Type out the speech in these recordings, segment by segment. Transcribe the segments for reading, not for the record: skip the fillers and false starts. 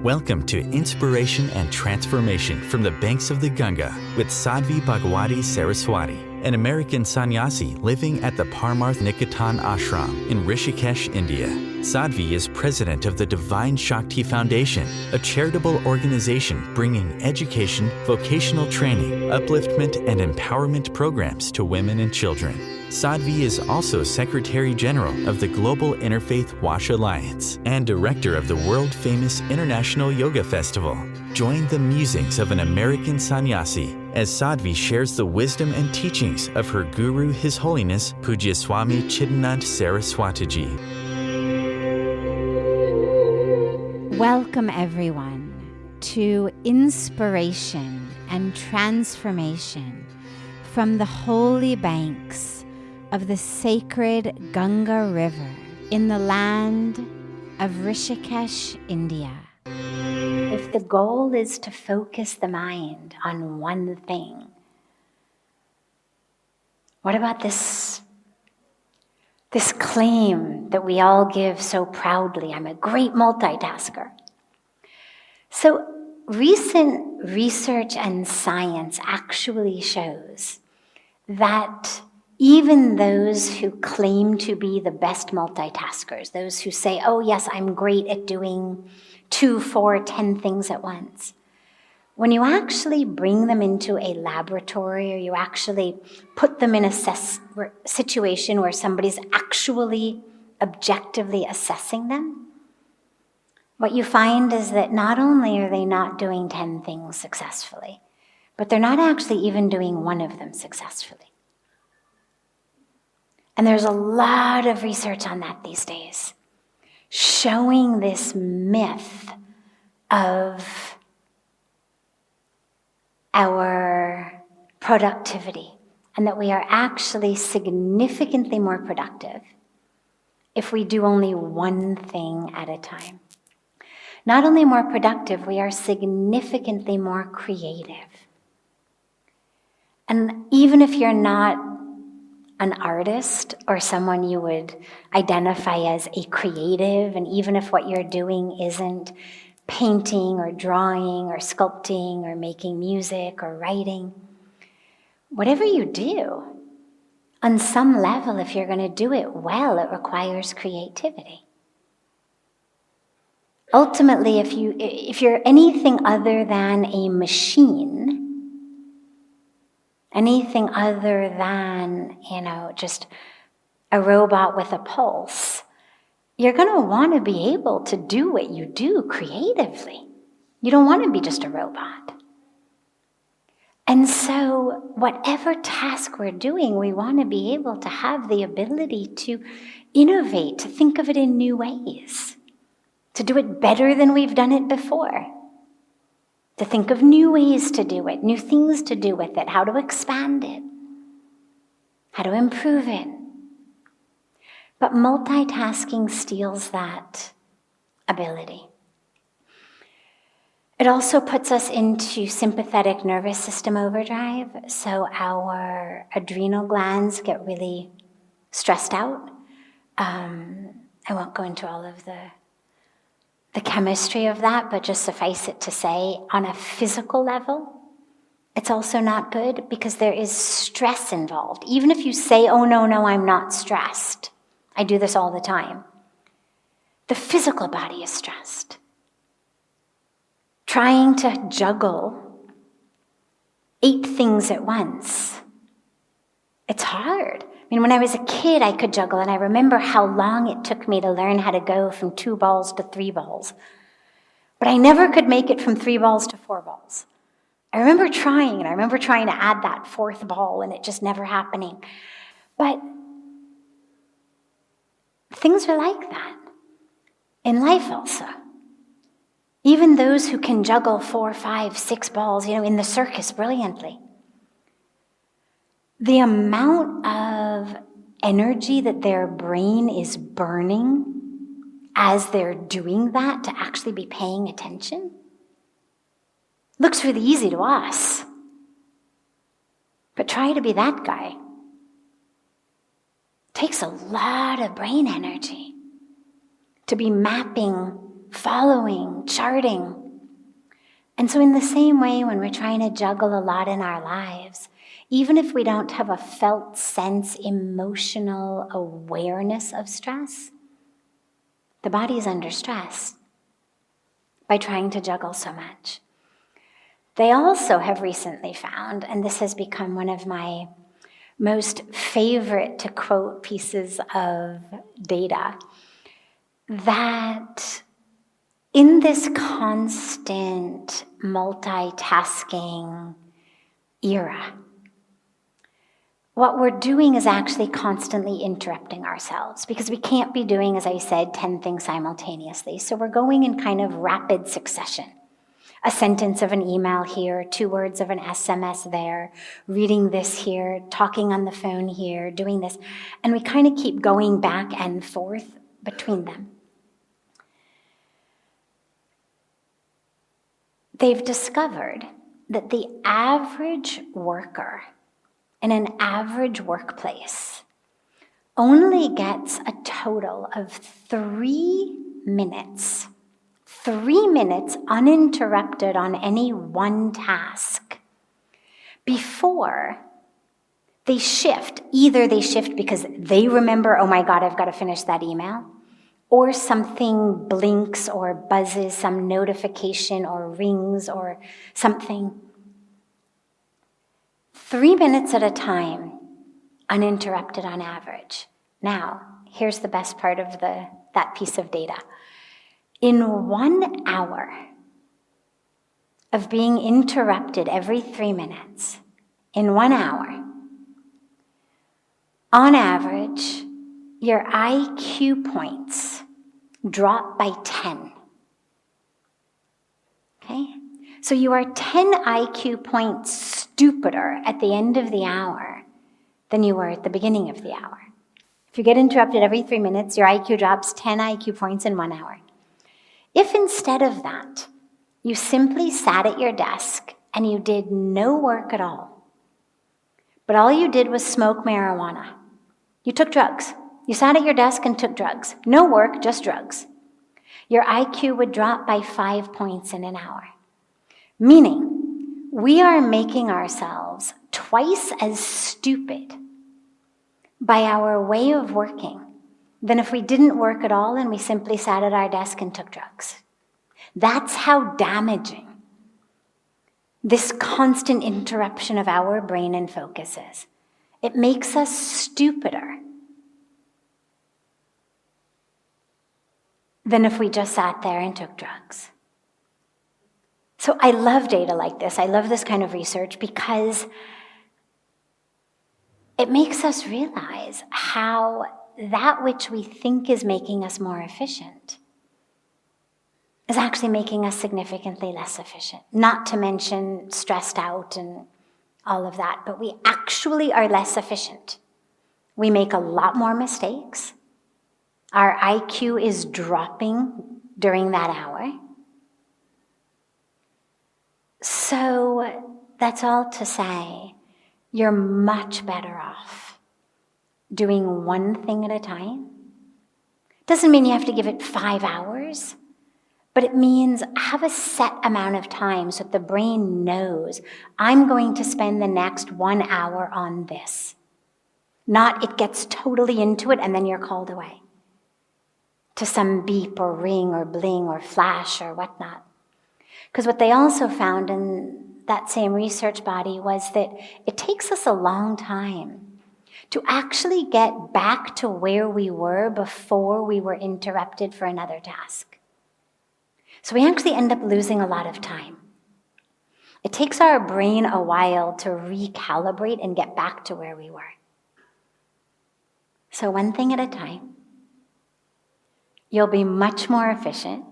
Welcome to Inspiration and Transformation from the Banks of the Ganga with Sadhvi Bhagawati Saraswati, an American sannyasi living at the Parmarth Niketan Ashram in Rishikesh, India. Sadhvi is president of the Divine Shakti Foundation, a charitable organization bringing education, vocational training, upliftment, and empowerment programs to women and children. Sadhvi is also Secretary General of the Global Interfaith Wash Alliance and Director of the world-famous International Yoga Festival. Join the musings of an American sannyasi as Sadhvi shares the wisdom and teachings of her guru, His Holiness Pujya Swami Chidanand Saraswatiji. Welcome everyone to Inspiration and Transformation from the holy banks of the sacred Ganga River in the land of Rishikesh, India. If the goal is to focus the mind on one thing, what about this claim that we all give so proudly? I'm a great multitasker. So recent research and science actually shows that even those who claim to be the best multitaskers, those who say, oh yes, I'm great at doing 2, 4, 10 things at once, when you actually bring them into a laboratory or you actually put them in a situation where somebody's actually objectively assessing them, what you find is that not only are they not doing 10 things successfully, but they're not actually even doing one of them successfully. And there's a lot of research on that these days, showing this myth of our productivity, and that we are actually significantly more productive if we do only one thing at a time. Not only more productive, we are significantly more creative. And even if you're not an artist or someone you would identify as a creative, and even if what you're doing isn't painting or drawing or sculpting or making music or writing, whatever you do, on some level, if you're going to do it well, it requires creativity. Ultimately, if you're anything other than a machine, anything other than, just a robot with a pulse, you're going to want to be able to do what you do creatively. You don't want to be just a robot. And so whatever task we're doing, we want to be able to have the ability to innovate, to think of it in new ways, to do it better than we've done it before, to think of new ways to do it, new things to do with it, how to expand it, how to improve it. But multitasking steals that ability. It also puts us into sympathetic nervous system overdrive, so our adrenal glands get really stressed out. I won't go into all of the chemistry of that, but just suffice it to say, on a physical level, it's also not good because there is stress involved. Even if you say, oh, no, I'm not stressed. I do this all the time. The physical body is stressed. Trying to juggle 8 things at once, it's hard. When I was a kid, I could juggle, and I remember how long it took me to learn how to go from 2 balls to 3 balls. But I never could make it from 3 balls to 4 balls. I remember trying to add that 4th ball, and it just never happening. But things are like that in life also. Even those who can juggle 4, 5, 6 balls, in the circus brilliantly, the amount of energy that their brain is burning as they're doing that to actually be paying attention looks really easy to us. But try to be that guy. It takes a lot of brain energy to be mapping following, charting. And so in the same way, when we're trying to juggle a lot in our lives, even if we don't have a felt sense, emotional awareness of stress, the body is under stress by trying to juggle so much. They also have recently found, and this has become one of my most favorite to quote pieces of data, that in this constant multitasking era, what we're doing is actually constantly interrupting ourselves, because we can't be doing, as I said, 10 things simultaneously. So we're going in kind of rapid succession. A sentence of an email here, 2 words of an SMS there, reading this here, talking on the phone here, doing this. And we kind of keep going back and forth between them. They've discovered that the average worker in an average workplace only gets a total of 3 minutes. 3 minutes uninterrupted on any one task before they shift. Either they shift because they remember, oh my God, I've got to finish that email, or something blinks or buzzes, some notification or rings or something. 3 minutes at a time, uninterrupted on average. Now, here's the best part of that piece of data. In 1 hour of being interrupted every 3 minutes, in 1 hour, on average, your IQ points drop by 10. Okay? So you are 10 IQ points stupider at the end of the hour than you were at the beginning of the hour. If you get interrupted every 3 minutes, your IQ drops 10 IQ points in 1 hour. If instead of that, you simply sat at your desk and you did no work at all, but all you did was smoke marijuana, you took drugs, you sat at your desk and took drugs, no work, just drugs, your IQ would drop by 5 points in an hour. Meaning, we are making ourselves twice as stupid by our way of working than if we didn't work at all and we simply sat at our desk and took drugs. That's how damaging this constant interruption of our brain and focus is. It makes us stupider than if we just sat there and took drugs. So I love data like this. I love this kind of research because it makes us realize how that which we think is making us more efficient is actually making us significantly less efficient. Not to mention stressed out and all of that, but we actually are less efficient. We make a lot more mistakes. Our IQ is dropping during that hour. So that's all to say, you're much better off doing one thing at a time. Doesn't mean you have to give it 5 hours, but it means have a set amount of time so that the brain knows, I'm going to spend the next 1 hour on this. Not it gets totally into it and then you're called away to some beep or ring or bling or flash or whatnot. Because what they also found in that same research body was that it takes us a long time to actually get back to where we were before we were interrupted for another task. So we actually end up losing a lot of time. It takes our brain a while to recalibrate and get back to where we were. So one thing at a time. You'll be much more efficient,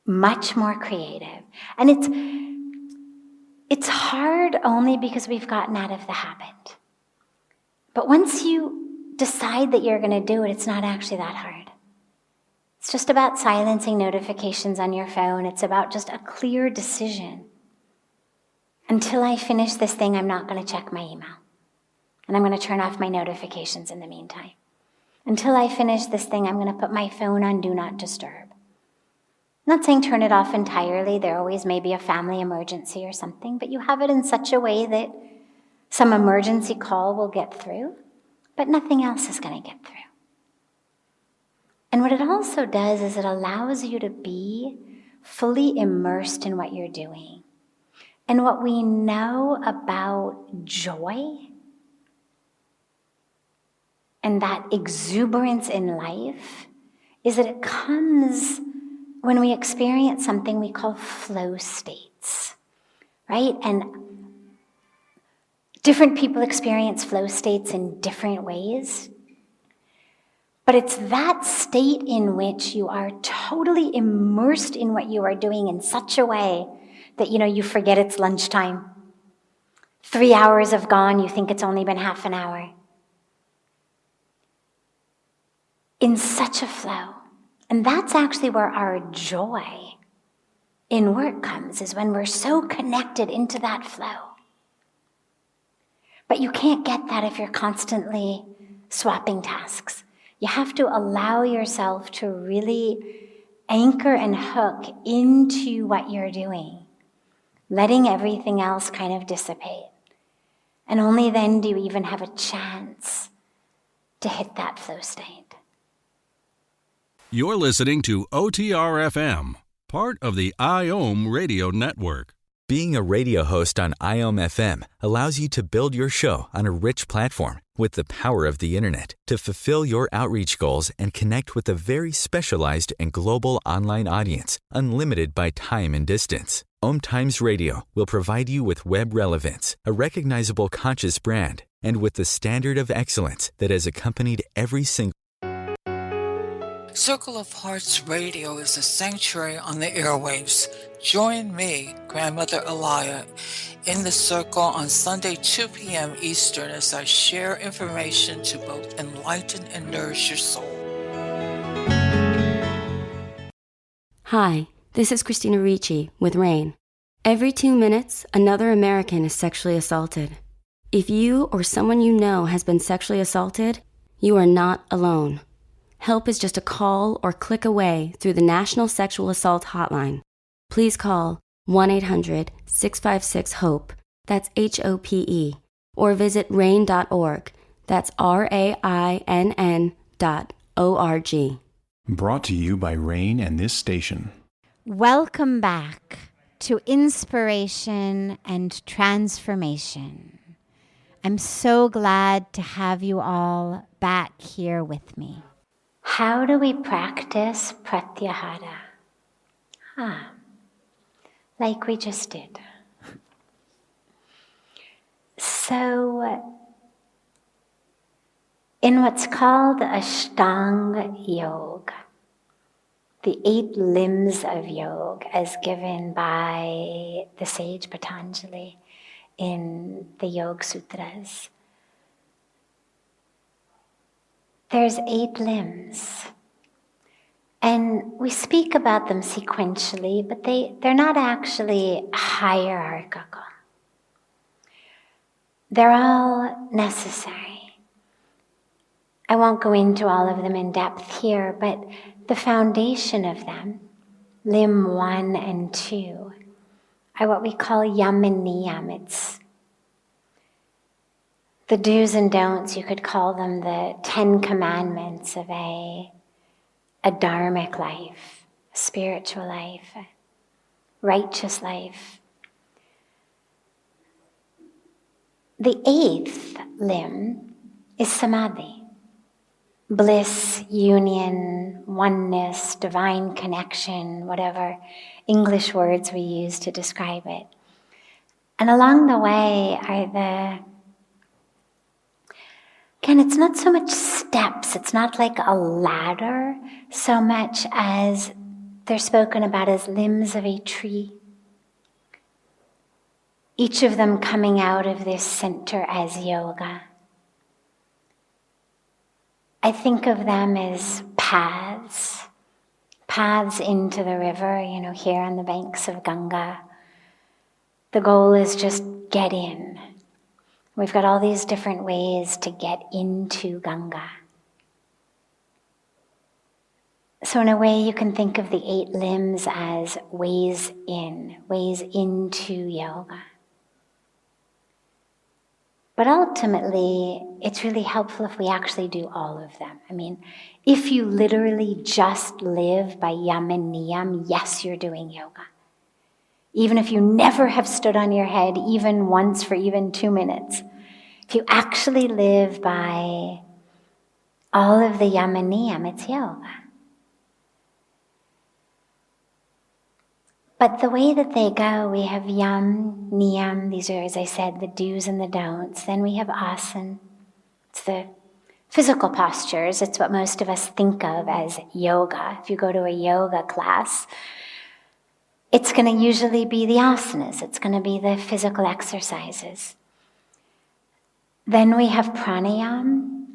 much more creative. And it's hard only because we've gotten out of the habit. But once you decide that you're going to do it, it's not actually that hard. It's just about silencing notifications on your phone. It's about just a clear decision. Until I finish this thing, I'm not going to check my email. And I'm going to turn off my notifications in the meantime. Until I finish this thing, I'm going to put my phone on Do Not Disturb. Not saying turn it off entirely. There always may be a family emergency or something, but you have it in such a way that some emergency call will get through, but nothing else is going to get through. And what it also does is it allows you to be fully immersed in what you're doing. And what we know about joy and that exuberance in life is that it comes when we experience something we call flow states, right? And different people experience flow states in different ways. But it's that state in which you are totally immersed in what you are doing in such a way that, you forget it's lunchtime. 3 hours have gone, you think it's only been half an hour. In such a flow. And that's actually where our joy in work comes, is when we're so connected into that flow. But you can't get that if you're constantly swapping tasks. You have to allow yourself to really anchor and hook into what you're doing, letting everything else kind of dissipate. And only then do you even have a chance to hit that flow state. You're listening to OTR-FM, part of the IOM radio network. Being a radio host on IOM FM allows you to build your show on a rich platform with the power of the internet to fulfill your outreach goals and connect with a very specialized and global online audience, unlimited by time and distance. Om Times Radio will provide you with web relevance, a recognizable conscious brand, and with the standard of excellence that has accompanied every single Circle of Hearts Radio is a sanctuary on the airwaves. Join me, Grandmother Alaya, in the circle on Sunday, 2 p.m. Eastern, as I share information to both enlighten and nourish your soul. Hi, this is Christina Ricci with RAIN. Every 2 minutes, another American is sexually assaulted. If you or someone you know has been sexually assaulted, you are not alone. Help is just a call or click away through the National Sexual Assault Hotline. Please call 1-800-656-HOPE, that's HOPE, or visit rain.org, that's RAINN.org. Brought to you by RAIN and this station. Welcome back to Inspiration and Transformation. I'm so glad to have you all back here with me. How do we practice Pratyahara? Like we just did. So, in what's called Ashtanga Yoga, the 8 limbs of yoga as given by the sage Patanjali in the Yoga Sutras, there's 8 limbs. And we speak about them sequentially, but they're not actually hierarchical. They're all necessary. I won't go into all of them in depth here, but the foundation of them, limb 1 and 2, are what we call yam and niyam. It's the do's and don'ts. You could call them the 10 commandments of a dharmic life, a spiritual life, a righteous life. The 8th limb is samadhi. Bliss, union, oneness, divine connection, whatever English words we use to describe it. And along the way are again, it's not so much steps, it's not like a ladder, so much as they're spoken about as limbs of a tree. Each of them coming out of this center as yoga. I think of them as paths into the river, here on the banks of Ganga. The goal is just get in. We've got all these different ways to get into Ganga. So So in a way, you can think of the 8 limbs as ways into yoga. But ultimately, it's really helpful if we actually do all of them. I mean, if you literally just live by yam and niyam, yes, you're doing yoga. Even if you never have stood on your head even once for even 2 minutes, if you actually live by all of the yam and niyam, it's yoga. But the way that they go, we have yam, niyam, these are, as I said, the do's and the don'ts. Then we have asana, it's the physical postures. It's what most of us think of as yoga. If you go to a yoga class, it's going to usually be the asanas. It's going to be the physical exercises. Then we have pranayama,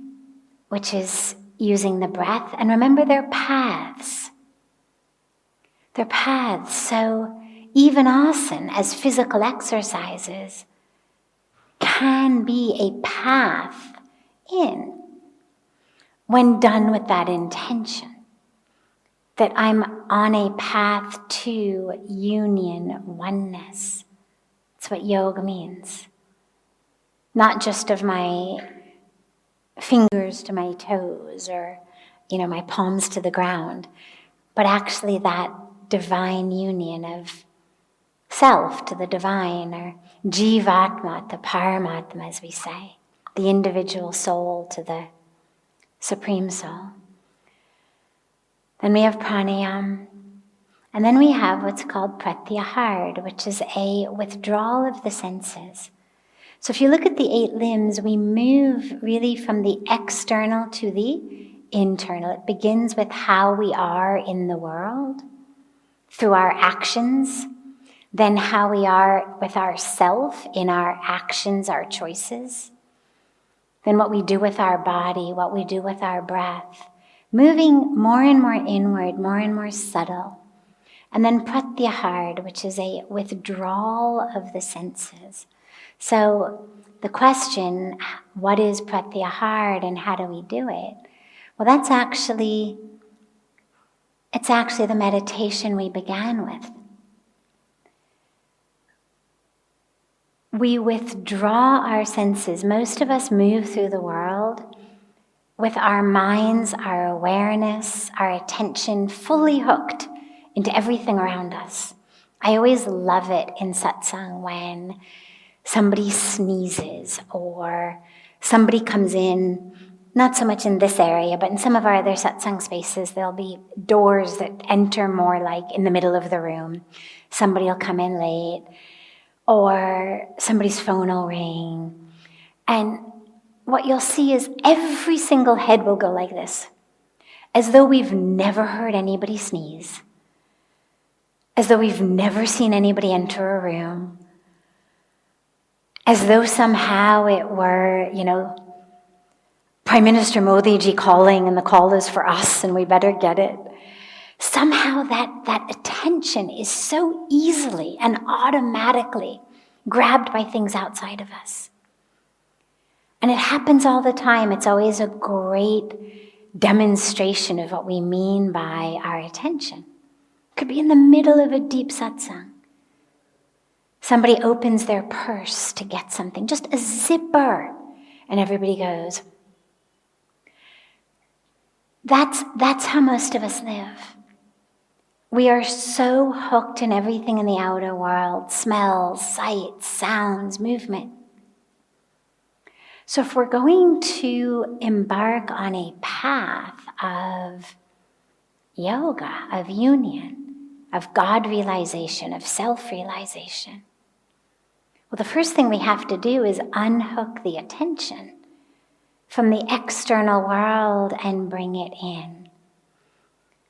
which is using the breath. And remember, they're paths. They're paths. So even asana, as physical exercises, can be a path in when done with that intention. That I'm on a path to union, oneness. That's what yoga means. Not just of my fingers to my toes or, my palms to the ground, but actually that divine union of self to the divine, or jivatma to paramatma, as we say, the individual soul to the supreme soul. Then we have pranayama, and then we have what's called pratyahara, which is a withdrawal of the senses. So if you look at the 8 limbs, we move really from the external to the internal. It begins with how we are in the world, through our actions, then how we are with ourself in our actions, our choices, then what we do with our body, what we do with our breath, moving more and more inward, more and more subtle. And then pratyahara, which is a withdrawal of the senses. So the question, what is pratyahara and how do we do it? Well, it's actually the meditation we began with. We withdraw our senses. Most of us move through the world with our minds, our awareness, our attention fully hooked into everything around us. I always love it in satsang when somebody sneezes or somebody comes in, not so much in this area, but in some of our other satsang spaces, there'll be doors that enter more like in the middle of the room. Somebody will come in late, or somebody's phone will ring. And what you'll see is every single head will go like this, as though we've never heard anybody sneeze, as though we've never seen anybody enter a room, as though somehow it were, Prime Minister Modi ji calling and the call is for us and we better get it. Somehow that attention is so easily and automatically grabbed by things outside of us. And it happens all the time. It's always a great demonstration of what we mean by our attention. It could be in the middle of a deep satsang. Somebody opens their purse to get something, just a zipper, and everybody goes. That's how most of us live. We are so hooked in everything in the outer world, smells, sights, sounds, movement. So if we're going to embark on a path of yoga, of union, of God realization, of self-realization, well, the first thing we have to do is unhook the attention from the external world and bring it in.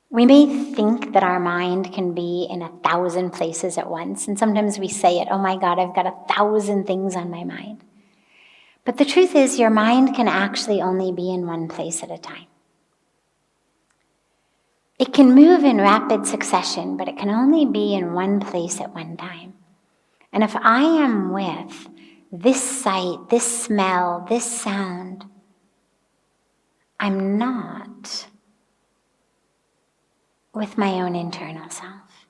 We may think that our mind can be in 1,000 places at once, and sometimes we say it, oh my God, I've got 1,000 things on my mind. But the truth is, your mind can actually only be in one place at a time. It can move in rapid succession, but it can only be in one place at one time. And if I am with this sight, this smell, this sound, I'm not with my own internal self.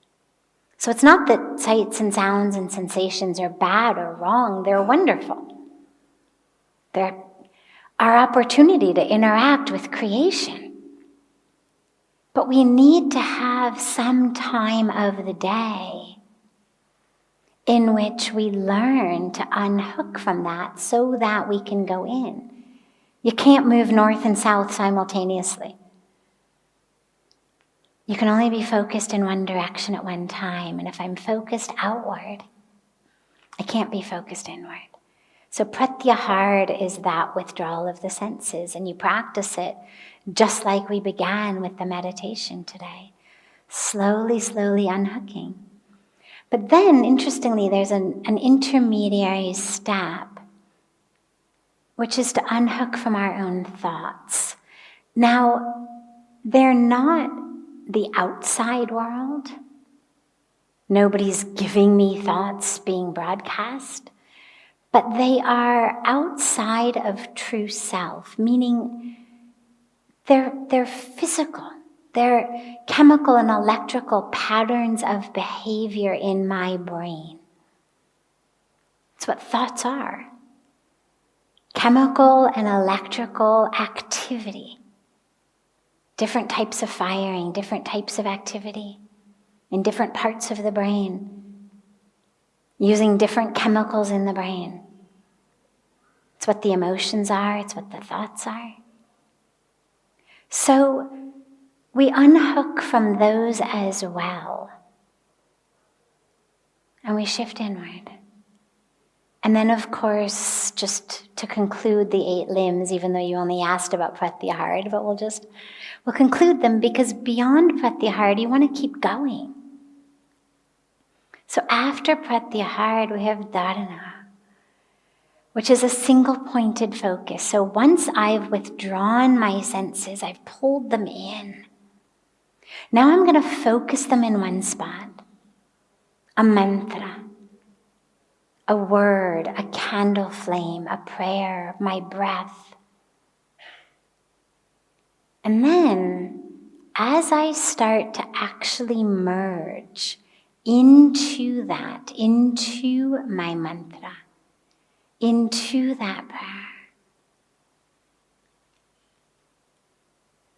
So it's not that sights and sounds and sensations are bad or wrong, they're wonderful. They're our opportunity to interact with creation. But we need to have some time of the day in which we learn to unhook from that so that we can go in. You can't move north and south simultaneously. You can only be focused in one direction at one time. And if I'm focused outward, I can't be focused inward. So pratyahara is that withdrawal of the senses. And you practice it just like we began with the meditation today. Slowly, slowly unhooking. But then, interestingly, there's an intermediary step, which is to unhook from our own thoughts. Now, they're not the outside world. Nobody's giving me thoughts being broadcast, but they are outside of true self, meaning they're physical. They're chemical and electrical patterns of behavior in my brain. It's what thoughts are. Chemical and electrical activity. Different types of firing, different types of activity in different parts of the brain, using different chemicals in the brain. It's what the emotions are, it's what the thoughts are. So we unhook from those as well. And we shift inward. And then, of course, just to conclude the 8 limbs, even though you only asked about pratyahara, but we'll conclude them, because beyond pratyahara, you want to keep going. So after pratyahara, we have dharana, which is a single-pointed focus. So once I've withdrawn my senses, I've pulled them in. Now I'm going to focus them in one spot. A mantra, a word, a candle flame, a prayer, my breath. And then, as I start to actually merge into that, into my mantra, into that prayer,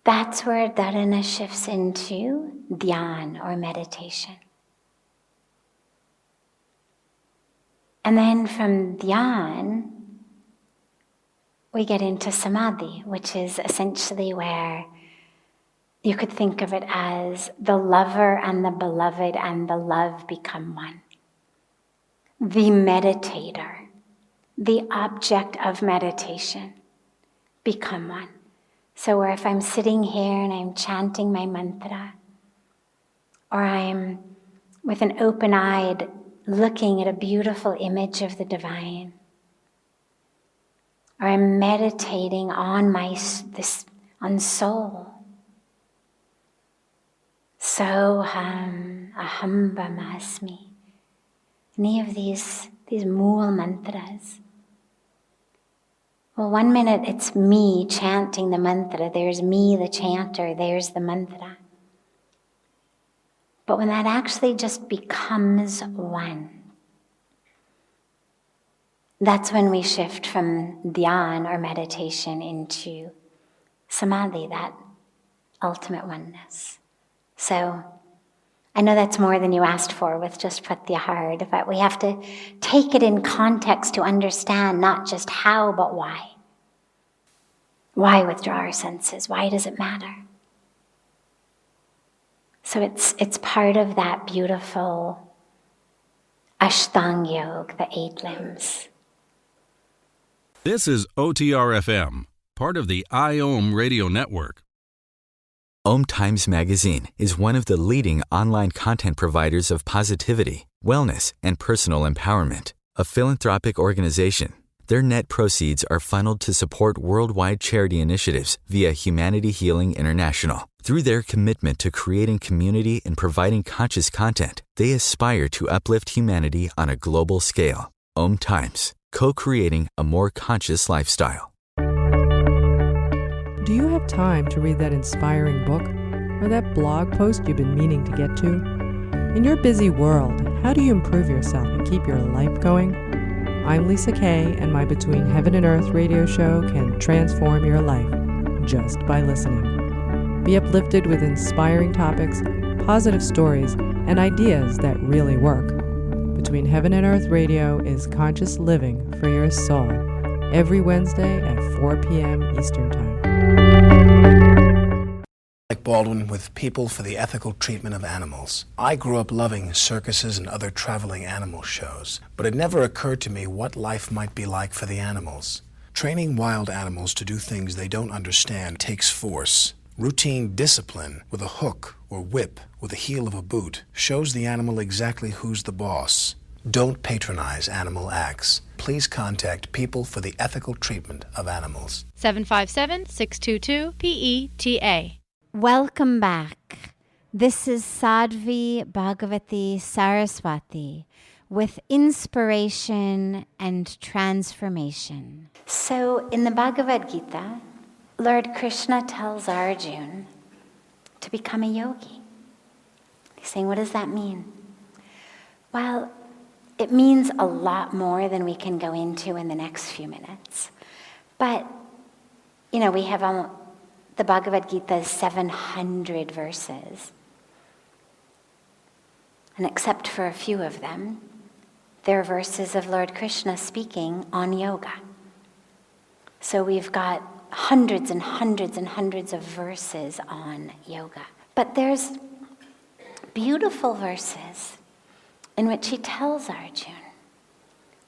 that's where dharana shifts into dhyan or meditation. And then from dhyan, we get into samadhi, which is essentially where you could think of it as the lover and the beloved and the love become one. The meditator, the object of meditation, become one. So where if I'm sitting here and I'm chanting my mantra, or I'm with an open-eyed looking at a beautiful image of the divine, or I'm meditating on on soul. Soham aham brahmasmi. Any of these mool mantras. Well, 1 minute it's me chanting the mantra. There's me, the chanter. There's the mantra. But when that actually just becomes one, that's when we shift from dhyan or meditation into samadhi, that ultimate oneness. So I know that's more than you asked for with just pratyahara, but we have to take it in context to understand not just how, but why. Why withdraw our senses? Why does it matter? So it's part of that beautiful Ashtanga Yoga, the 8 limbs. This is OTR-FM, part of the IOM radio network. Om Times Magazine is one of the leading online content providers of positivity, wellness, and personal empowerment. A philanthropic organization, their net proceeds are funneled to support worldwide charity initiatives via Humanity Healing International. Through their commitment to creating community and providing conscious content, they aspire to uplift humanity on a global scale. Om Times, co-creating a more conscious lifestyle. Do you have time to read that inspiring book? or that blog post you've been meaning to get to? In your busy world, how do you improve yourself and keep your life going? I'm Lisa Kay, and my Between Heaven and Earth radio show can transform your life just by listening. Be uplifted with inspiring topics, positive stories, and ideas that really work. Between Heaven and Earth Radio is conscious living for your soul, every Wednesday at 4 p.m. Eastern Time. Like Baldwin with People for the Ethical Treatment of Animals. I grew up loving circuses and other traveling animal shows, but it never occurred to me what life might be like for the animals. Training wild animals to do things they don't understand takes force. Routine discipline with a hook or whip with the heel of a boot shows the animal exactly who's the boss. Don't patronize animal acts. Please contact People for the Ethical Treatment of Animals. 757-622-PETA. Welcome back. This is Sadhvi Bhagawati Saraswati with Inspiration and Transformation. So in the Bhagavad Gita, Lord Krishna tells Arjuna to become a yogi. He's saying, what does that mean? Well, it means a lot more than we can go into in the next few minutes. But, we have the Bhagavad Gita is 700 verses. And except for a few of them, they're verses of Lord Krishna speaking on yoga. So we've got hundreds and hundreds and hundreds of verses on yoga. But there's beautiful verses in which he tells Arjuna,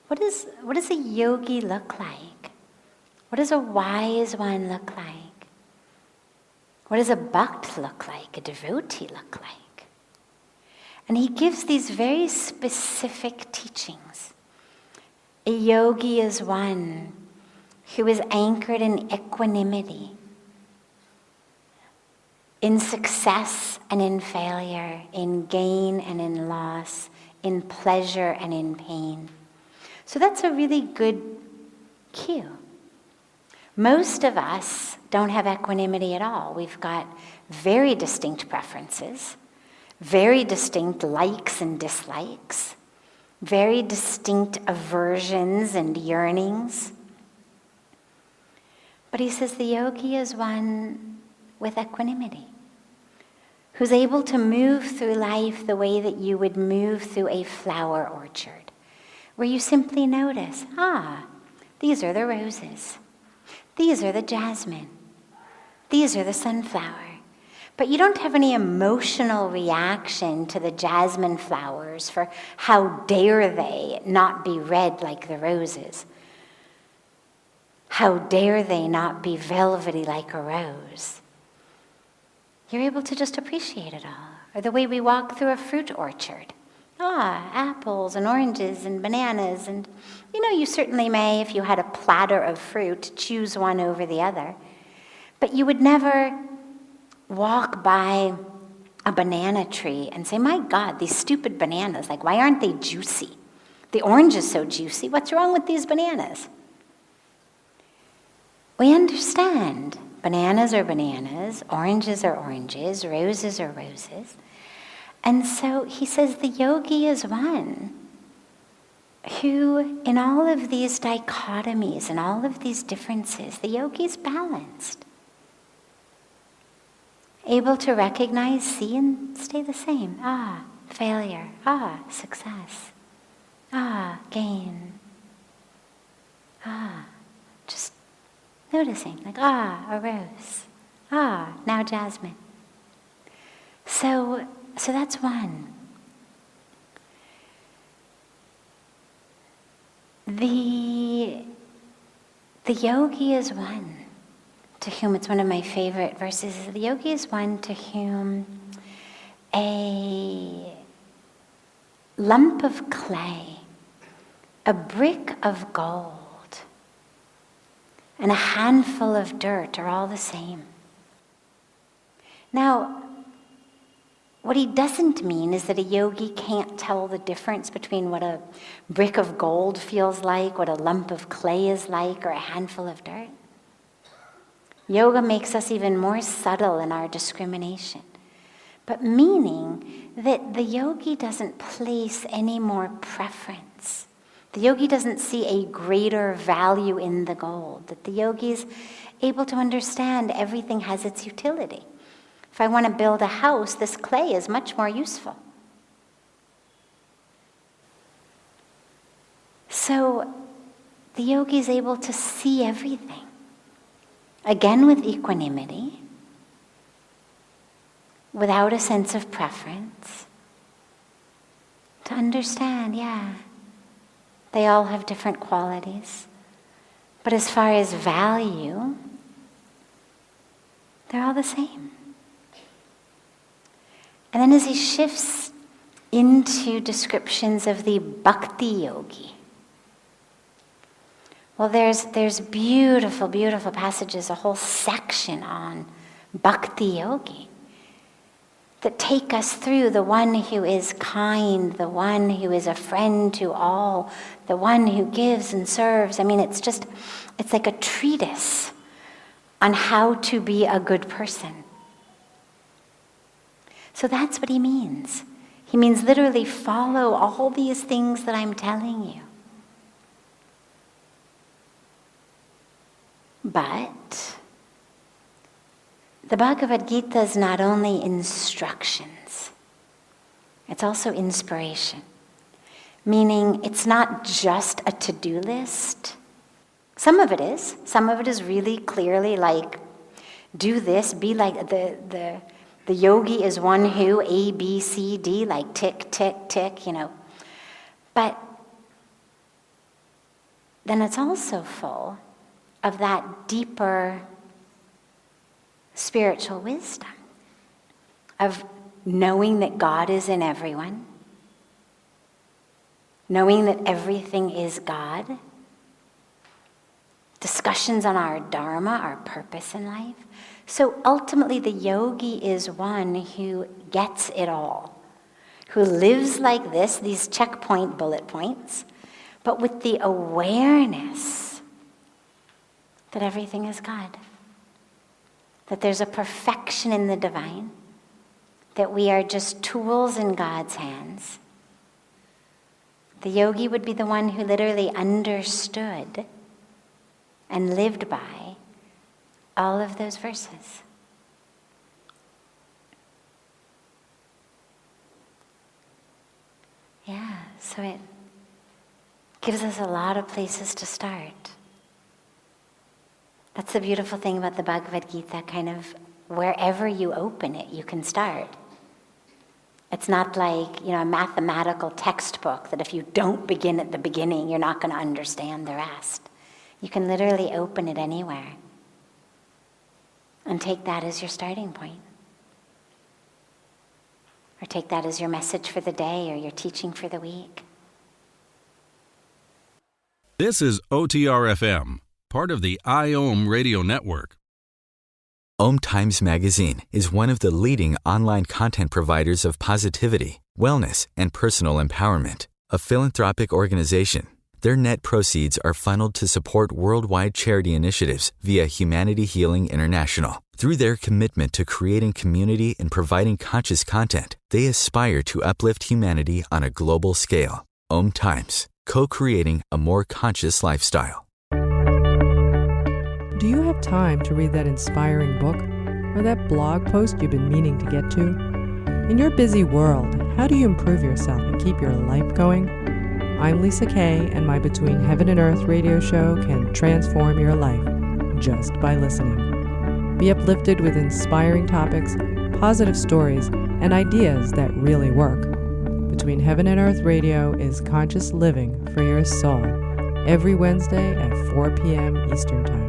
what does a yogi look like? What does a wise one look like? What does a bhakt look like, a devotee look like? And he gives these very specific teachings. A yogi is one who is anchored in equanimity, in success and in failure, in gain and in loss, in pleasure and in pain. So that's a really good cue. Most of us don't have equanimity at all. We've got very distinct preferences, very distinct likes and dislikes, very distinct aversions and yearnings. But he says the yogi is one with equanimity, who's able to move through life the way that you would move through a flower orchard, where you simply notice, these are the roses. These are the jasmine. These are the sunflower. But you don't have any emotional reaction to the jasmine flowers for how dare they not be red like the roses. How dare they not be velvety like a rose. You're able to just appreciate it all. Or the way we walk through a fruit orchard. Apples and oranges and bananas. And you certainly may, if you had a platter of fruit, choose one over the other. But you would never walk by a banana tree and say, my God, these stupid bananas, why aren't they juicy? The orange is so juicy. What's wrong with these bananas? We understand. Bananas are bananas, oranges are oranges, roses are roses. And so he says the yogi is one who, in all of these dichotomies and all of these differences, the yogi is balanced. Able to recognize, see, and stay the same. Failure. Success. Gain. Just noticing, a rose. Now jasmine. So that's one. The yogi is one to whom, it's one of my favorite verses, the yogi is one to whom a lump of clay, a brick of gold, and a handful of dirt are all the same. Now, what he doesn't mean is that a yogi can't tell the difference between what a brick of gold feels like, what a lump of clay is like, or a handful of dirt. Yoga makes us even more subtle in our discrimination. but meaning that the yogi doesn't place any more preference. The yogi doesn't see a greater value in the gold, that the yogi is able to understand everything has its utility. If I want to build a house, this clay is much more useful. So the yogi is able to see everything, again with equanimity, without a sense of preference, to understand, they all have different qualities. But as far as value, they're all the same. And then as he shifts into descriptions of the bhakti yogi, well, there's beautiful, beautiful passages, a whole section on bhakti yogi that take us through the one who is kind, the one who is a friend to all, the one who gives and serves. I mean, it's like a treatise on how to be a good person. So that's what he means. He means literally follow all these things that I'm telling you. But the Bhagavad Gita is not only instructions, it's also inspiration. Meaning it's not just a to-do list. Some of it is. Some of it is really clearly like, do this, be like the yogi is one who, A, B, C, D, like tick, tick, tick, But then it's also full of that deeper spiritual wisdom, of knowing that God is in everyone, knowing that everything is God, discussions on our dharma, our purpose in life. So ultimately the yogi is one who gets it all, who lives like this, these checkpoint bullet points, but with the awareness that everything is God, that there's a perfection in the divine, that we are just tools in God's hands. The yogi would be the one who literally understood and lived by all of those verses. So it gives us a lot of places to start. That's the beautiful thing about the Bhagavad Gita, kind of wherever you open it, you can start. It's not like, a mathematical textbook that if you don't begin at the beginning, you're not going to understand the rest. You can literally open it anywhere and take that as your starting point. Or take that as your message for the day or your teaching for the week. This is OTR-FM, part of the IOM radio network. Om Times Magazine is one of the leading online content providers of positivity, wellness, and personal empowerment. A philanthropic organization, their net proceeds are funneled to support worldwide charity initiatives via Humanity Healing International. Through their commitment to creating community and providing conscious content, they aspire to uplift humanity on a global scale. Om Times, co-creating a more conscious lifestyle. Do you have time to read that inspiring book or that blog post you've been meaning to get to? In your busy world, how do you improve yourself and keep your life going? I'm Lisa Kay, and my Between Heaven and Earth radio show can transform your life just by listening. Be uplifted with inspiring topics, positive stories, and ideas that really work. Between Heaven and Earth Radio is conscious living for your soul, every Wednesday at 4 p.m. Eastern Time.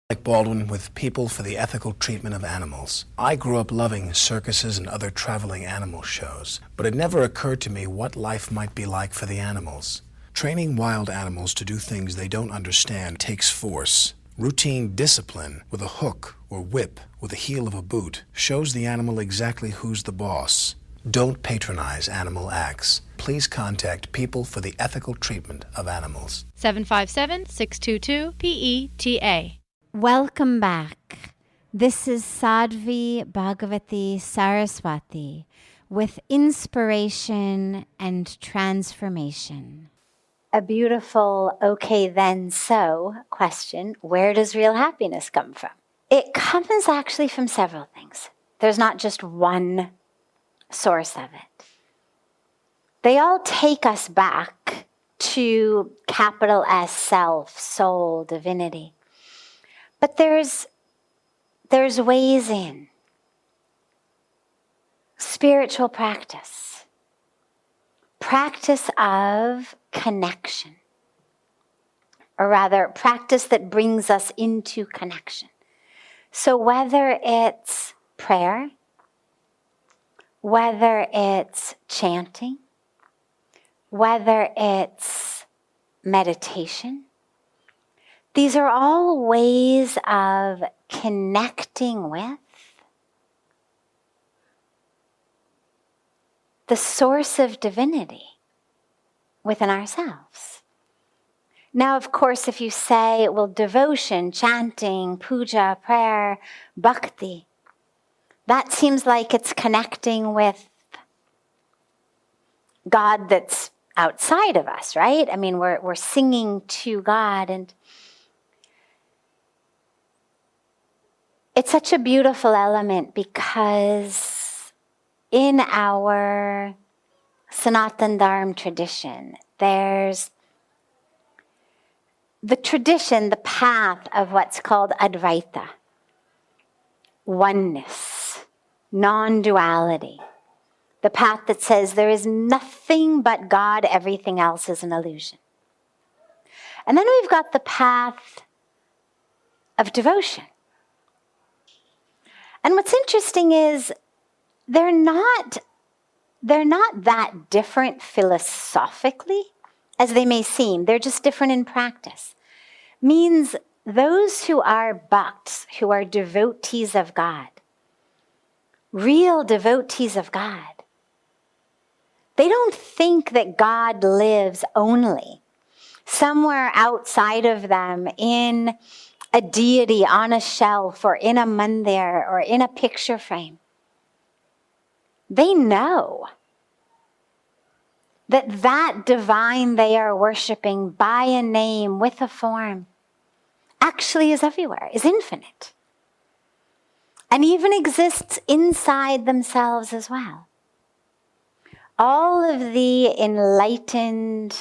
Like Baldwin with People for the Ethical Treatment of Animals. I grew up loving circuses and other traveling animal shows, but it never occurred to me what life might be like for the animals. Training wild animals to do things they don't understand takes force. Routine discipline with a hook or whip with the heel of a boot shows the animal exactly who's the boss. Don't patronize animal acts. Please contact People for the Ethical Treatment of Animals. 757-622-PETA. Welcome back. This is Sadhvi Bhagawati Saraswati with inspiration and transformation. A beautiful, okay then so question. Where does real happiness come from? It comes actually from several things. There's not just one source of it. They all take us back to capital S, self, soul, divinity. But there's ways in. Spiritual practice. Practice of connection. Or rather, practice that brings us into connection. So whether it's prayer, whether it's chanting, whether it's meditation, these are all ways of connecting with the source of divinity within ourselves. Now, of course, if you say, well, devotion, chanting, puja, prayer, bhakti, that seems like it's connecting with God that's outside of us, right? I mean, we're singing to God, and it's such a beautiful element because in our Sanatan Dharma tradition, there's the tradition, the path of what's called Advaita, oneness, non-duality. The path that says there is nothing but God, everything else is an illusion. And then we've got the path of devotion. And what's interesting is they're not that different philosophically as they may seem. They're just different in practice. Means those who are bhakts, who are devotees of God, real devotees of God, they don't think that God lives only somewhere outside of them in a deity on a shelf or in a mandir or in a picture frame. They know that divine they are worshiping by a name with a form actually is everywhere, is infinite, and even exists inside themselves as well. All of the enlightened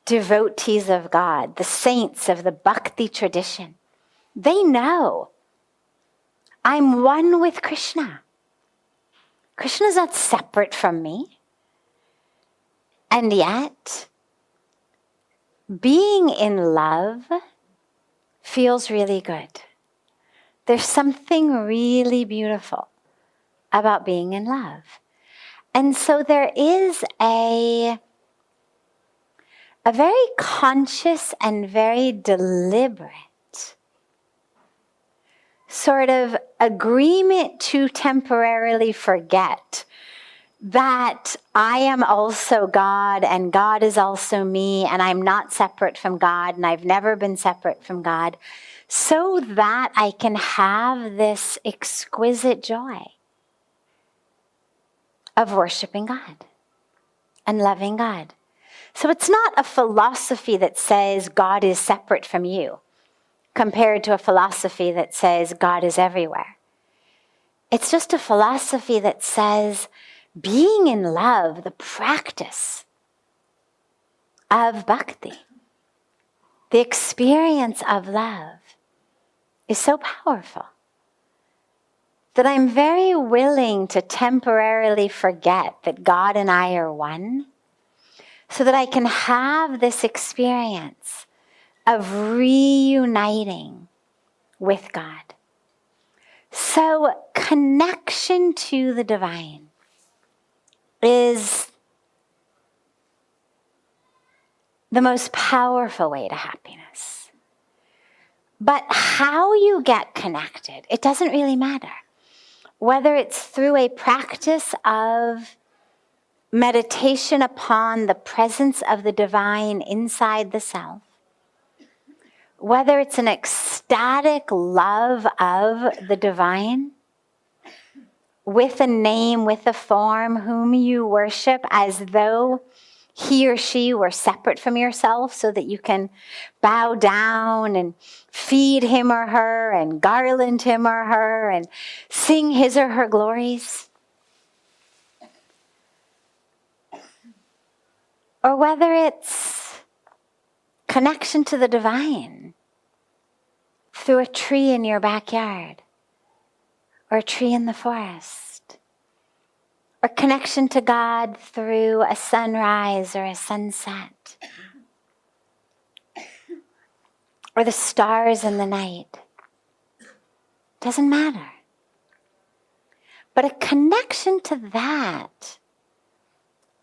devotees of God, the saints of the bhakti tradition, they know I'm one with Krishna. Krishna is not separate from me. And yet, being in love feels really good. There's something really beautiful about being in love. And so there is a very conscious and very deliberate sort of agreement to temporarily forget that I am also God and God is also me and I'm not separate from God and I've never been separate from God, so that I can have this exquisite joy of worshiping God and loving God. So it's not a philosophy that says God is separate from you compared to a philosophy that says God is everywhere. It's just a philosophy that says being in love, the practice of bhakti, the experience of love, is so powerful that I'm very willing to temporarily forget that God and I are one, so that I can have this experience of reuniting with God. So connection to the divine is the most powerful way to happiness. But how you get connected, it doesn't really matter. Whether it's through a practice of meditation upon the presence of the divine inside the self, whether it's an ecstatic love of the divine, with a name, with a form, whom you worship as though he or she were separate from yourself, so that you can bow down and feed him or her and garland him or her and sing his or her glories. Or whether it's connection to the divine through a tree in your backyard, or a tree in the forest, or connection to God through a sunrise or a sunset, or the stars in the night. Doesn't matter. But a connection to that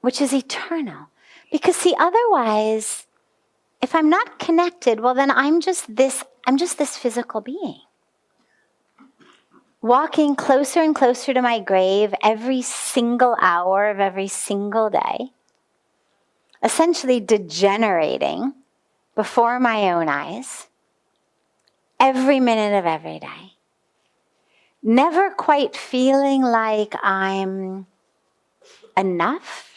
which is eternal. Because see, otherwise, if I'm not connected, well then I'm just this physical being, walking closer and closer to my grave every single hour of every single day, essentially degenerating before my own eyes, every minute of every day, never quite feeling like I'm enough.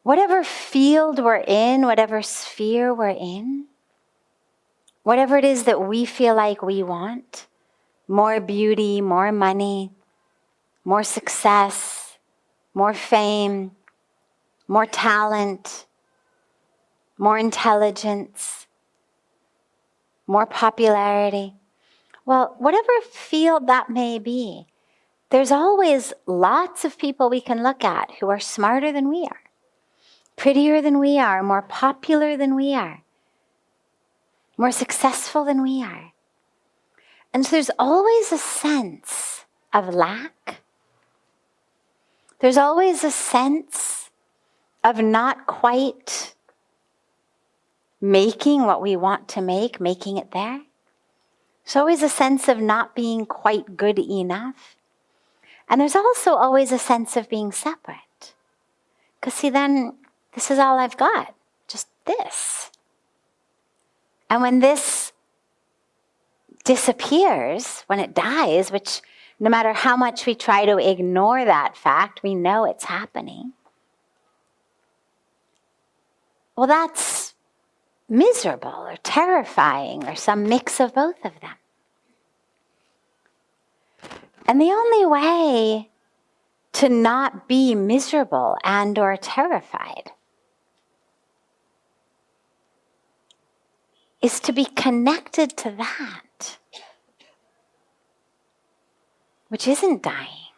Whatever field we're in, whatever sphere we're in, whatever it is that we feel like we want, more beauty, more money, more success, more fame, more talent, more intelligence, more popularity. Well, whatever field that may be, there's always lots of people we can look at who are smarter than we are, prettier than we are, more popular than we are, more successful than we are. And so there's always a sense of lack. There's always a sense of not quite making what we want to make, making it there. There's always a sense of not being quite good enough. And there's also always a sense of being separate. Because see, then this is all I've got, just this. And when this disappears, when it dies, which no matter how much we try to ignore that fact, we know it's happening. Well, that's miserable or terrifying or some mix of both of them. And the only way to not be miserable and or terrified is to be connected to that, which isn't dying,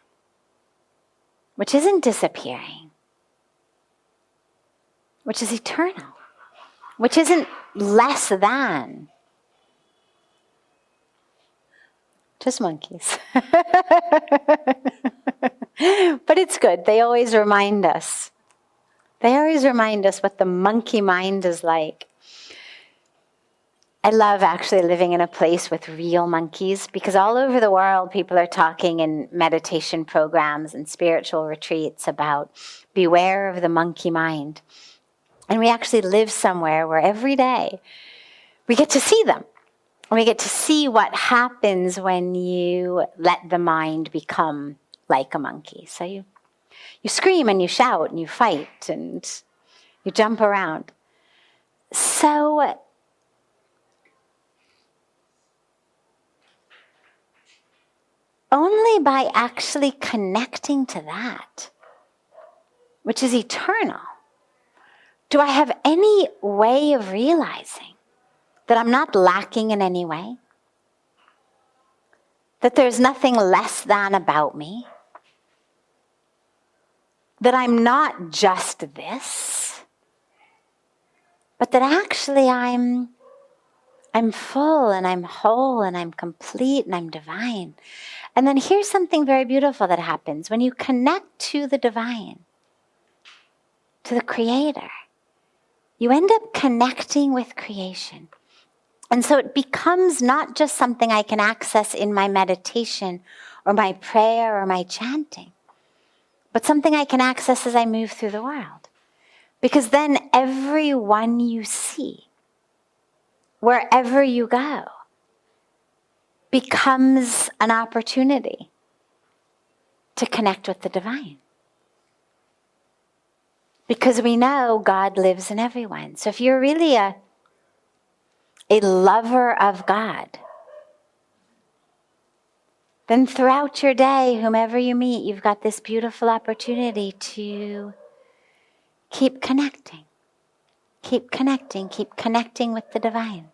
which isn't disappearing, which is eternal, which isn't less than. Just monkeys. But it's good. They always remind us. They always remind us what the monkey mind is like. I love actually living in a place with real monkeys, because all over the world people are talking in meditation programs and spiritual retreats about beware of the monkey mind. And we actually live somewhere where every day we get to see them. We get to see what happens when you let the mind become like a monkey. So you scream and you shout and you fight and you jump around. So only by actually connecting to that, which is eternal, do I have any way of realizing that I'm not lacking in any way, that there's nothing less than about me, that I'm not just this, but that actually I'm full and I'm whole and I'm complete and I'm divine. And then here's something very beautiful that happens. When you connect to the divine, to the Creator, you end up connecting with creation. And so it becomes not just something I can access in my meditation or my prayer or my chanting, but something I can access as I move through the world. Because then everyone you see wherever you go, becomes an opportunity to connect with the divine. Because we know God lives in everyone. So if you're really a lover of God, then throughout your day, whomever you meet, you've got this beautiful opportunity to keep connecting. Keep connecting with the divine.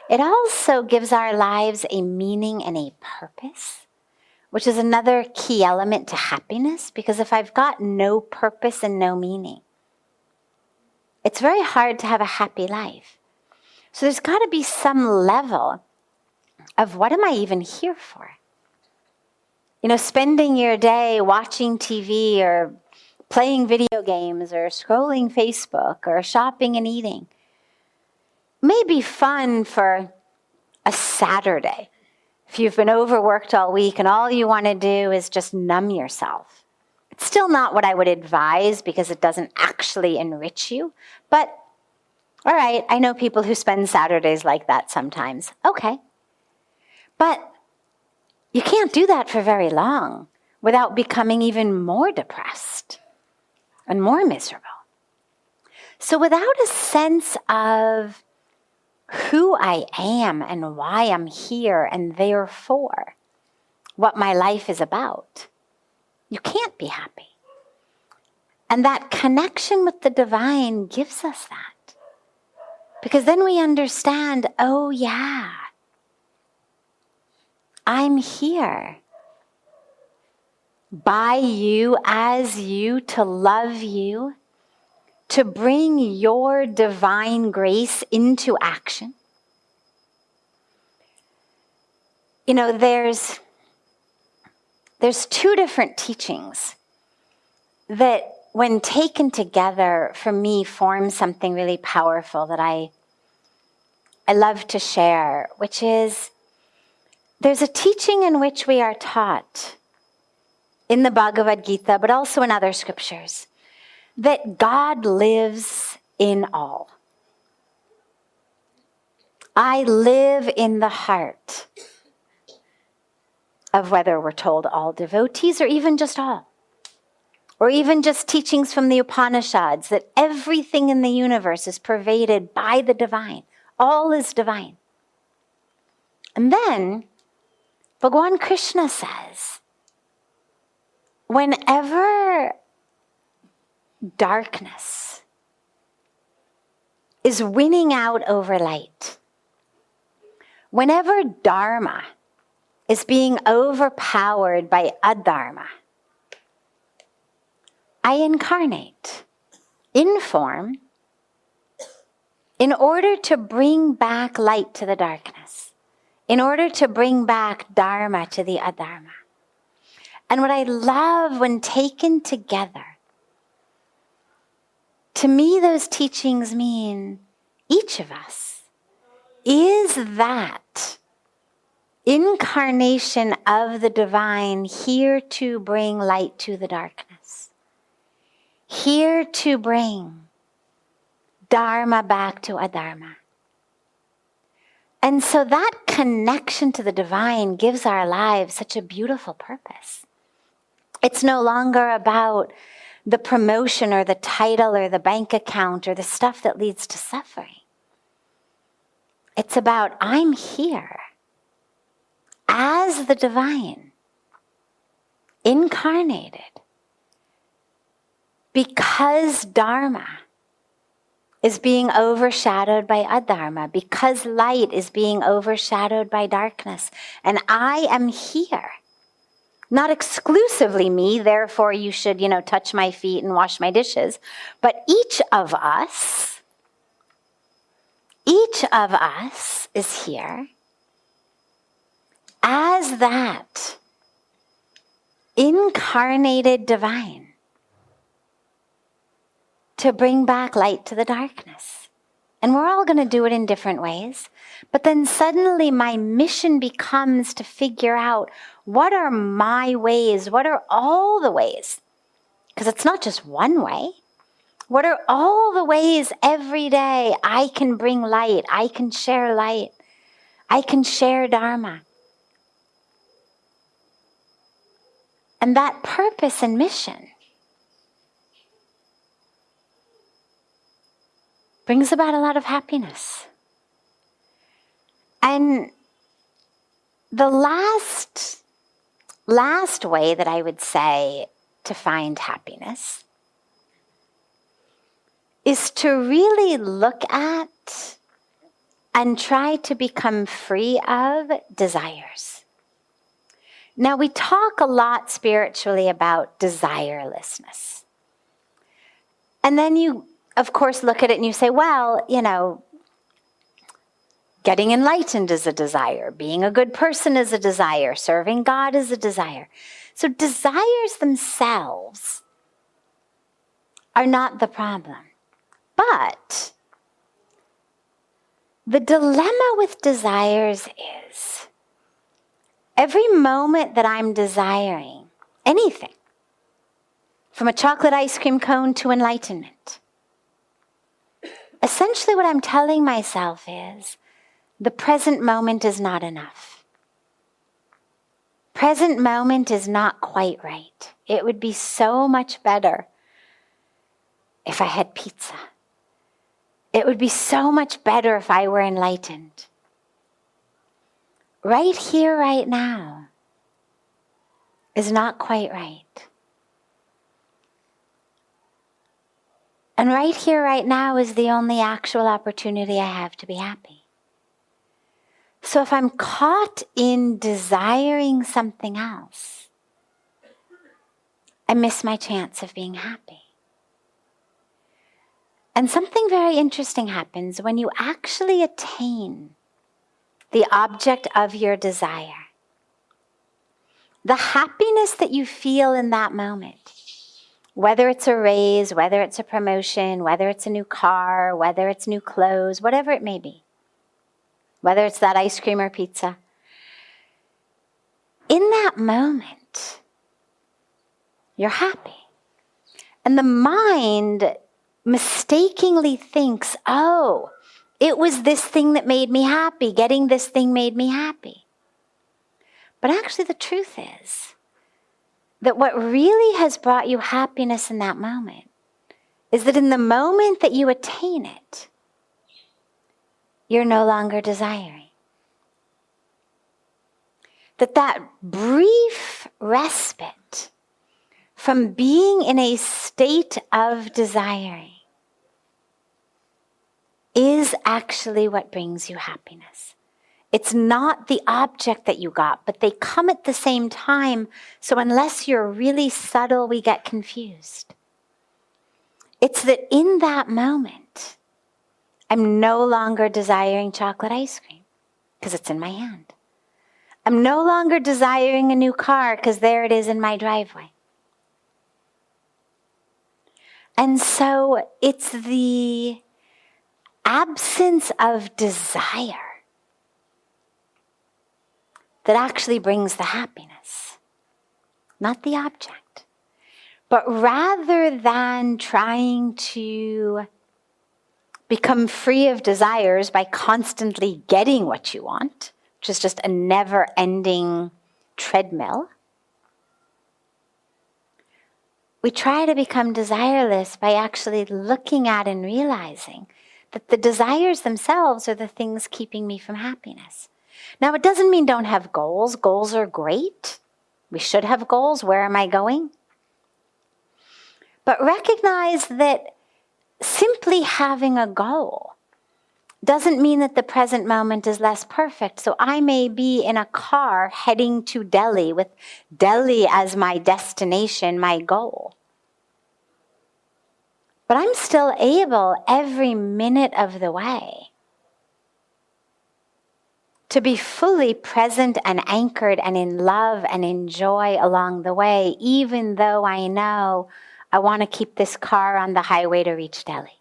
It also gives our lives a meaning and a purpose, which is another key element to happiness, because if I've got no purpose and no meaning, it's very hard to have a happy life. So there's got to be some level of what am I even here for? You know, spending your day watching TV or playing video games or scrolling Facebook or shopping and eating may be fun for a Saturday. If you've been overworked all week and all you want to do is just numb yourself. It's still not what I would advise because it doesn't actually enrich you. But, all right, I know people who spend Saturdays like that sometimes. Okay. But you can't do that for very long without becoming even more depressed and more miserable. So without a sense of who I am and why I'm here and therefore what my life is about, you can't be happy. And that connection with the divine gives us that. Because then we understand, oh yeah, I'm here by you, as you, to love you, to bring your divine grace into action. You know, there's two different teachings that, when taken together, for me, form something really powerful that I love to share, which is, there's a teaching in which we are taught in the Bhagavad Gita, but also in other scriptures, that God lives in all. I live in the heart of, whether we're told all devotees or even just all, or even just teachings from the Upanishads, that everything in the universe is pervaded by the divine. All is divine. And then Bhagavan Krishna says, whenever darkness is winning out over light, whenever dharma is being overpowered by adharma, I incarnate in form in order to bring back light to the darkness, in order to bring back dharma to the adharma. And what I love when taken together, to me those teachings mean each of us is that incarnation of the divine, here to bring light to the darkness, here to bring dharma back to adharma. And so that connection to the divine gives our lives such a beautiful purpose. It's no longer about the promotion or the title or the bank account or the stuff that leads to suffering. It's about, I'm here as the divine, incarnated, because dharma is being overshadowed by adharma, because light is being overshadowed by darkness. And I am here. Not exclusively me, therefore you should, touch my feet and wash my dishes. But each of us is here as that incarnated divine to bring back light to the darkness. And we're all going to do it in different ways. But then suddenly my mission becomes to figure out, what are my ways? What are all the ways? Because it's not just one way. What are all the ways every day I can bring light, I can share light, I can share Dharma? And that purpose and mission brings about a lot of happiness. And the last way that I would say to find happiness is to really look at and try to become free of desires. Now, we talk a lot spiritually about desirelessness. And then you, of course, look at it and you say, well, getting enlightened is a desire. Being a good person is a desire. Serving God is a desire. So desires themselves are not the problem. But the dilemma with desires is every moment that I'm desiring anything, from a chocolate ice cream cone to enlightenment, essentially what I'm telling myself is the present moment is not enough. Present moment is not quite right. It would be so much better if I had pizza. It would be so much better if I were enlightened. Right here, right now, is not quite right. And right here, right now is the only actual opportunity I have to be happy. So if I'm caught in desiring something else, I miss my chance of being happy. And something very interesting happens when you actually attain the object of your desire. The happiness that you feel in that moment, whether it's a raise, whether it's a promotion, whether it's a new car, whether it's new clothes, whatever it may be, whether it's that ice cream or pizza, in that moment, you're happy. And the mind mistakenly thinks, oh, it was this thing that made me happy. Getting this thing made me happy. But actually the truth is that what really has brought you happiness in that moment is that in the moment that you attain it, you're no longer desiring. That brief respite from being in a state of desiring is actually what brings you happiness. It's not the object that you got, but they come at the same time, so unless you're really subtle, we get confused. It's that in that moment, I'm no longer desiring chocolate ice cream because it's in my hand. I'm no longer desiring a new car because there it is in my driveway. And so it's the absence of desire that actually brings the happiness, not the object. But rather than trying to become free of desires by constantly getting what you want, which is just a never-ending treadmill, we try to become desireless by actually looking at and realizing that the desires themselves are the things keeping me from happiness. Now, it doesn't mean don't have goals. Goals are great. We should have goals. Where am I going? But recognize that simply having a goal doesn't mean that the present moment is less perfect. So I may be in a car heading to Delhi with Delhi as my destination, my goal. But I'm still able every minute of the way to be fully present and anchored and in love and in joy along the way, even though I know I want to keep this car on the highway to reach Delhi.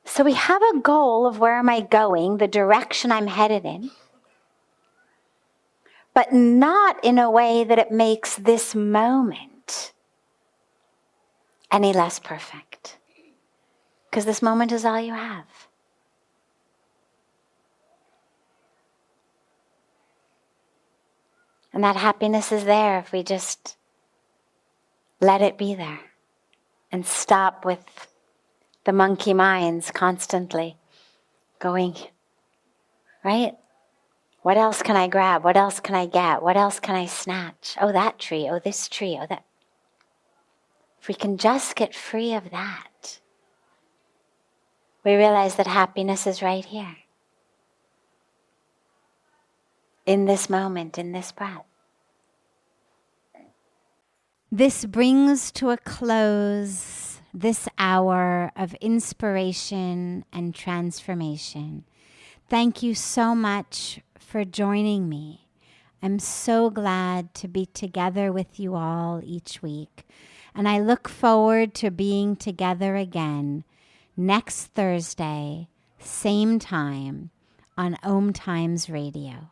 So we have a goal of where am I going, the direction I'm headed in, but not in a way that it makes this moment any less perfect. Because this moment is all you have. And that happiness is there if we just let it be there and stop with the monkey minds constantly going, right? What else can I grab? What else can I get? What else can I snatch? Oh, that tree. Oh, this tree. Oh, that. If we can just get free of that, we realize that happiness is right here. In this moment, in this breath. This brings to a close this hour of inspiration and transformation. Thank you so much for joining me. I'm so glad to be together with you all each week. And I look forward to being together again next Thursday, same time, on Om Times Radio.